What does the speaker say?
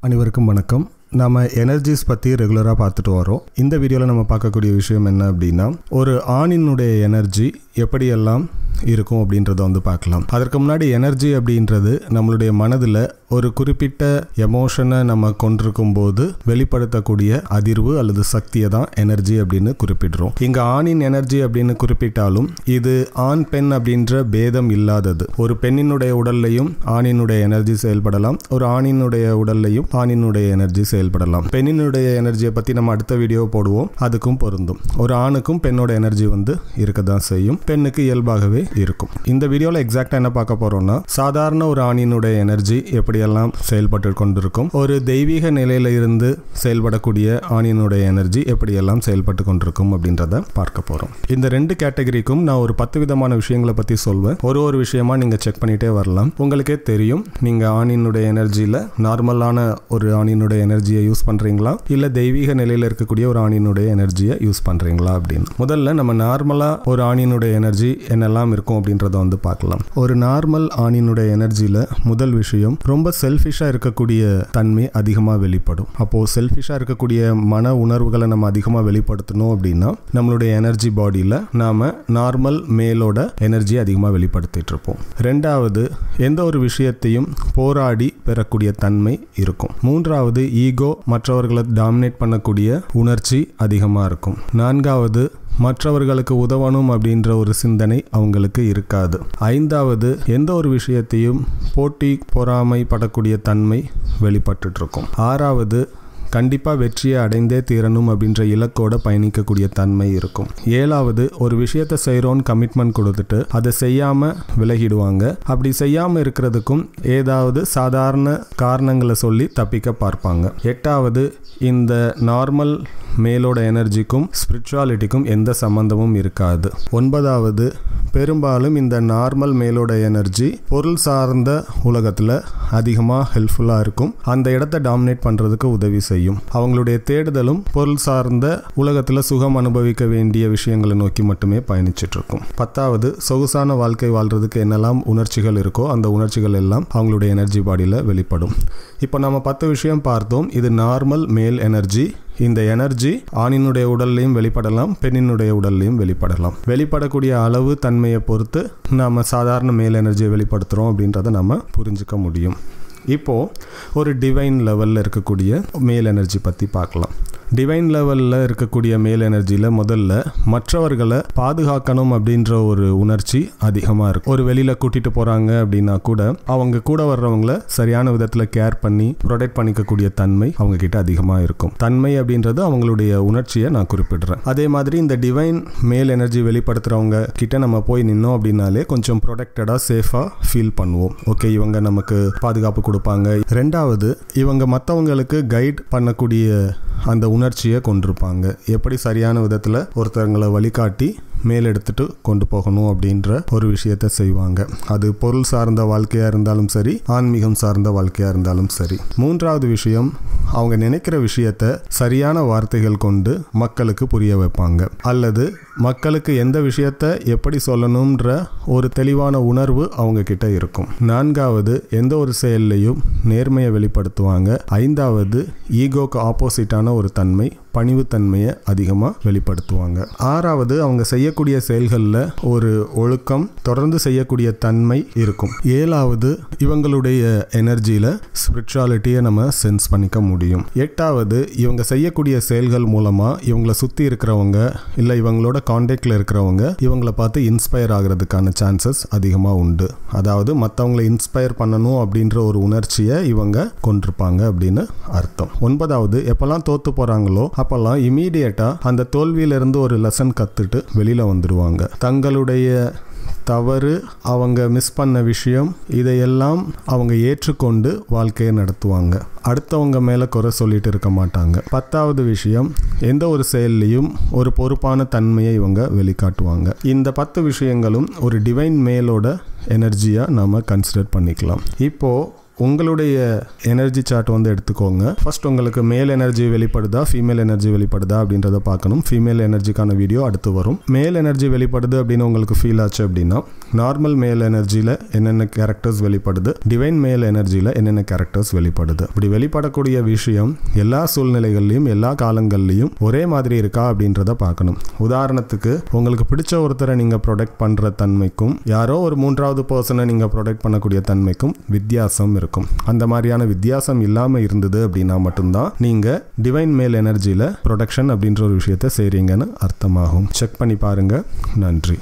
அனைவருக்கும் வணக்கம். நம்ம எனர்ஜிஸ் பற்றி ரெகுலராக பார்த்துட்டு வரோம். இந்த வீடியோவில் நம்ம பார்க்கக்கூடிய விஷயம் என்ன அப்படின்னா, ஒரு ஆணினுடைய எனர்ஜி எப்படியெல்லாம் இருக்கும் அப்படின்றத பார்க்கலாம். அதற்கு முன்னாடி எனர்ஜி அப்படின்றது நம்மளுடைய மனதில் ஒரு குறிப்பிட்ட எமோஷனை நம்ம கொண்டிருக்கும் போது வெளிப்படுத்தக்கூடிய அதிர்வு அல்லது சக்தியை தான் எனர்ஜி அப்படின்னு குறிப்பிடுறோம். இங்கே ஆணின் எனர்ஜி அப்படின்னு குறிப்பிட்டாலும் இது ஆண் பெண் அப்படின்ற பேதம் இல்லாதது. ஒரு பெண்ணினுடைய உடல்லையும் ஆணினுடைய எனர்ஜி செயல்படலாம், ஒரு ஆணினுடைய உடல்லையும் ஆணினுடைய எனர்ஜி செயல்படலாம். பெண்ணினுடைய எனர்ஜியை பற்றி நம்ம அடுத்த வீடியோ போடுவோம், அதுக்கும் பொருந்தும். ஒரு ஆணுக்கும் பெண்ணோட எனர்ஜி இருக்க தான் செய்யும், பெண்ணுக்கு இயல்பாகவே இருக்கும். இந்த வீடியோல எக்ஸாக்ட்டா என்ன பார்க்க போறோம்னா, சாதாரண ஒரு ஆணினுடைய எனர்ஜி எப்படியெல்லாம் செயல்பட்டு கொண்டிருக்கும், ஒரு தெய்வீக நிலையில இருந்து செயல்படக்கூடிய ஆணினுடைய எனர்ஜி எப்படியெல்லாம் செயல்பட்டு கொண்டிருக்கும் அப்படின்றத பார்க்க போறோம். இந்த ரெண்டு கேட்டகரிக்கும் நான் ஒரு 10 விதமான விஷயங்களை பத்தி சொல்வேன். ஒரு விஷயமா நீங்க செக் பண்ணிட்டே வரலாம். உங்களுக்கே தெரியும் நீங்க ஆணினுடைய எனர்ஜியில நார்மலான ஒரு ஆணினுடைய எனர்ஜியை யூஸ் பண்றீங்களா இல்ல தெய்வீக நிலையில இருக்கக்கூடிய ஒரு ஆணினுடைய எனர்ஜியை யூஸ் பண்றீங்களா அப்படின்னு. முதல்ல நம்ம நார்மலா ஒரு ஆணினுடைய எனர்ஜி என்னெல்லாம் இருக்கும் அப்படின்றத பார்க்கலாம். ஒரு நார்மல் ஆணினுடைய எனர்ஜியில முதல் விஷயம், ரொம்ப செல்ஃபிஷா இருக்கக்கூடிய தன்மை அதிகமா வெளிப்படும். அப்போ செல்ஃபிஷா இருக்கக்கூடிய மன உணர்வுகளை நம்ம அதிகமா வெளிப்படுத்தணும் அப்படின்னா நம்மளுடைய எனர்ஜி பாடியில நாம நார்மல் மேலோட எனர்ஜி அதிகமா வெளிப்படுத்திட்டு இருப்போம். ரெண்டாவது, எந்த ஒரு விஷயத்தையும் போராடி பெறக்கூடிய தன்மை இருக்கும். மூன்றாவது, ஈகோ, மற்றவர்களை டாமினேட் பண்ணக்கூடிய உணர்ச்சி அதிகமா இருக்கும். நான்காவது, மற்றவர்களுக்கு உதவணும் அப்படின்ற ஒரு சிந்தனை அவங்களுக்கு இருக்காது. ஐந்தாவது, எந்த ஒரு விஷயத்தையும் போட்டி பொறாமை படக்கூடிய தன்மை வெளிப்பட்டு இருக்கும். ஆறாவது, கண்டிப்பாக வெற்றியை அடைந்தே தீரணும் அப்படின்ற இலக்கோட பயணிக்கக்கூடிய தன்மை இருக்கும். ஏழாவது, ஒரு விஷயத்தை செய்கிறோன்னு கமிட்மெண்ட் கொடுத்துட்டு அதை செய்யாமல் விலகிடுவாங்க. அப்படி செய்யாமல் இருக்கிறதுக்கும் ஏதாவது சாதாரண காரணங்களை சொல்லி தப்பிக்க பார்ப்பாங்க. எட்டாவது, இந்த நார்மல் மேலோட எனர்ஜிக்கும் ஸ்பிரிச்சுவாலிட்டிக்கும் எந்த சம்பந்தமும் இருக்காது. ஒன்பதாவது, பெரும்பாலும் இந்த நார்மல் மேலோட எனர்ஜி பொருள் சார்ந்த உலகத்தில் அதிகமாக ஹெல்ப்ஃபுல்லாக இருக்கும். அந்த இடத்தை டாமினேட் பண்ணுறதுக்கு உதவி செய்யும். அவங்களுடைய தேடுதலும் பொருள் சார்ந்த உலகத்தில் சுகம் அனுபவிக்க வேண்டிய விஷயங்களை நோக்கி மட்டுமே பயணிச்சுட்டு இருக்கும். பத்தாவது, சொகுசான வாழ்க்கை வாழ்றதுக்கு என்னெல்லாம் உணர்ச்சிகள் இருக்கோ அந்த உணர்ச்சிகள் எல்லாம் அவங்களுடைய எனர்ஜி பாடியில் வெளிப்படும். இப்போ நம்ம 10 விஷயம் பார்த்தோம். இது நார்மல் மேல் எனர்ஜி. இந்த எனர்ஜி ஆணினுடைய உடல்லையும் வெளிப்படலாம், பெண்ணினுடைய உடல்லையும் வெளிப்படலாம். வெளிப்படக்கூடிய அளவு தன்மையை பொறுத்து நாம சாதாரண மேல் எனர்ஜியை வெளிப்படுத்துறோம் அப்படின்றத நம்ம புரிஞ்சுக்க முடியும். இப்போ ஒரு டிவைன் லெவல்ல இருக்கக்கூடிய மேல் எனர்ஜி பத்தி பார்க்கலாம். டிவைன் லெவலில் இருக்கக்கூடிய மேல் எனர்ஜியில் முதல்ல மற்றவர்களை பாதுகாக்கணும் அப்படின்ற ஒரு உணர்ச்சி அதிகமாக இருக்கும். ஒரு வெளியில் கூட்டிகிட்டு போகிறாங்க அப்படின்னா கூட அவங்க கூட வர்றவங்கள சரியான விதத்தில் கேர் பண்ணி ப்ரொடெக்ட் பண்ணிக்கக்கூடிய தன்மை அவங்க கிட்ட அதிகமாக இருக்கும். தன்மை அப்படின்றது அவங்களுடைய உணர்ச்சியை நான் குறிப்பிடுறேன். அதே மாதிரி இந்த டிவைன் மேல் எனர்ஜி வெளிப்படுத்துகிறவங்க கிட்ட நம்ம போய் நின்னோம் அப்படின்னாலே கொஞ்சம் ப்ரொடெக்டடாக சேஃபாக ஃபீல் பண்ணுவோம். ஓகே, இவங்க நமக்கு பாதுகாப்பு கொடுப்பாங்க. ரெண்டாவது, இவங்க மற்றவங்களுக்கு கைட் பண்ணக்கூடிய அந்த உணர்ச்சியை கொண்டிருப்பாங்க. எப்படி சரியான விதத்தில் ஒருத்தவங்களை வழிகாட்டி மேலெடுத்துட்டு கொண்டு போகணும் அப்படின்ற ஒரு விஷயத்தை செய்வாங்க. அது பொருள் சார்ந்த வாழ்க்கையாக இருந்தாலும் சரி, ஆன்மீகம் சார்ந்த வாழ்க்கையாக இருந்தாலும் சரி. மூன்றாவது விஷயம், அவங்க நினைக்கிற விஷயத்தை சரியான வார்த்தைகள் கொண்டு மக்களுக்கு புரிய வைப்பாங்க, அல்லது மக்களுக்கு எந்த விஷயத்தை எப்படி சொல்லணும்ன்ற ஒரு தெளிவான உணர்வு அவங்க கிட்ட இருக்கும். நான்காவது, எந்த ஒரு செயல்லையும் நேர்மையை வெளிப்படுத்துவாங்க. ஐந்தாவது, ஈகோக்கு ஆப்போசிட்டான ஒரு தன்மை, பணிவுத்தன்மையை அதிகமாக வெளிப்படுத்துவாங்க. ஆறாவது, அவங்க செய்யக்கூடிய செயல்களில் ஒரு ஒழுக்கம், தொடர்ந்து செய்யக்கூடிய தன்மை இருக்கும். ஏழாவது, இவங்களுடைய எனர்ஜியில் ஸ்பிரிச்சுவாலிட்டியை நம்ம சென்ஸ் பண்ணிக்க முடியும். எட்டாவது, இவங்க செய்யக்கூடிய செயல்கள் மூலமாக இவங்களை சுற்றி இருக்கிறவங்க இல்லை இவங்களோட கான்டாக்டில் இருக்கிறவங்க இவங்களை பார்த்து இன்ஸ்பயர் ஆகிறதுக்கான சான்சஸ் அதிகமாக உண்டு. அதாவது மற்றவங்களை இன்ஸ்பயர் பண்ணணும் அப்படின்ற ஒரு உணர்ச்சியை இவங்க கொண்டிருப்பாங்க அப்படின்னு அர்த்தம். ஒன்பதாவது, எப்பெல்லாம் தோத்து போகிறாங்களோ அப்பெல்லாம் இமீடியட்டா அந்த தோல்வியிலிருந்து ஒரு லெசன் கத்துட்டு வெளியில வந்துடுவாங்க. தங்களுடைய தவறு, அவங்க மிஸ் பண்ண விஷயம், இதையெல்லாம் அவங்க ஏற்றுக்கொண்டு வாழ்க்கையை நடத்துவாங்க. அடுத்தவங்க மேல குறை சொல்லிட்டு இருக்க மாட்டாங்க. 10வது விஷயம், எந்த ஒரு செயல்லையும் ஒரு பொறுப்பான தன்மையை இவங்க வெளிக்காட்டுவாங்க. இந்த 10 விஷயங்களும் ஒரு டிவைன் மேலோட எனர்ஜியா நாம கன்சிடர் பண்ணிக்கலாம். இப்போ உங்களுடைய எனர்ஜி சார்ட் எடுத்துக்கோங்க. ஃபர்ஸ்ட் உங்களுக்கு மேல் எனர்ஜி வெளிப்படுதா ஃபீமேல் எனர்ஜி வெளிப்படுதா அப்படின்றத பார்க்கணும். ஃபீமேல் எனர்ஜிக்கான வீடியோ அடுத்து வரும். மேல் எனர்ஜி வெளிப்படுது அப்படின்னு உங்களுக்கு ஃபீல் ஆச்சு அப்படின்னா நார்மல் மேல் எனர்ஜியில் என்னென்ன கேரக்டர்ஸ் வெளிப்படுது, டிவைன் மேல் எனர்ஜியில் என்னென்ன கேரக்டர்ஸ் வெளிப்படுது. இப்படி வெளிப்படக்கூடிய விஷயம் எல்லா சூழ்நிலைகள்லையும் எல்லா காலங்கள்லையும் ஒரே மாதிரி இருக்கா அப்படின்றத பார்க்கணும். உதாரணத்துக்கு உங்களுக்கு பிடிச்ச ஒருத்தரை நீங்கள் ப்ரொடெக்ட் பண்ணுற தன்மைக்கும் யாரோ ஒரு மூன்றாவது பர்சனை நீங்கள் ப்ரொடெக்ட் பண்ணக்கூடிய தன்மைக்கும் வித்தியாசம் இருக்கும். அந்த மாதிரியான வித்தியாசம் இல்லாமல் இருந்தது அப்படின்னா மட்டும்தான் நீங்கள் டிவைன் மேல் எனர்ஜியில் ப்ரொடெக்ஷன் அப்படின்ற ஒரு விஷயத்தை செய்கிறீங்கன்னு அர்த்தமாகும். செக் பண்ணி பாருங்க. நன்றி.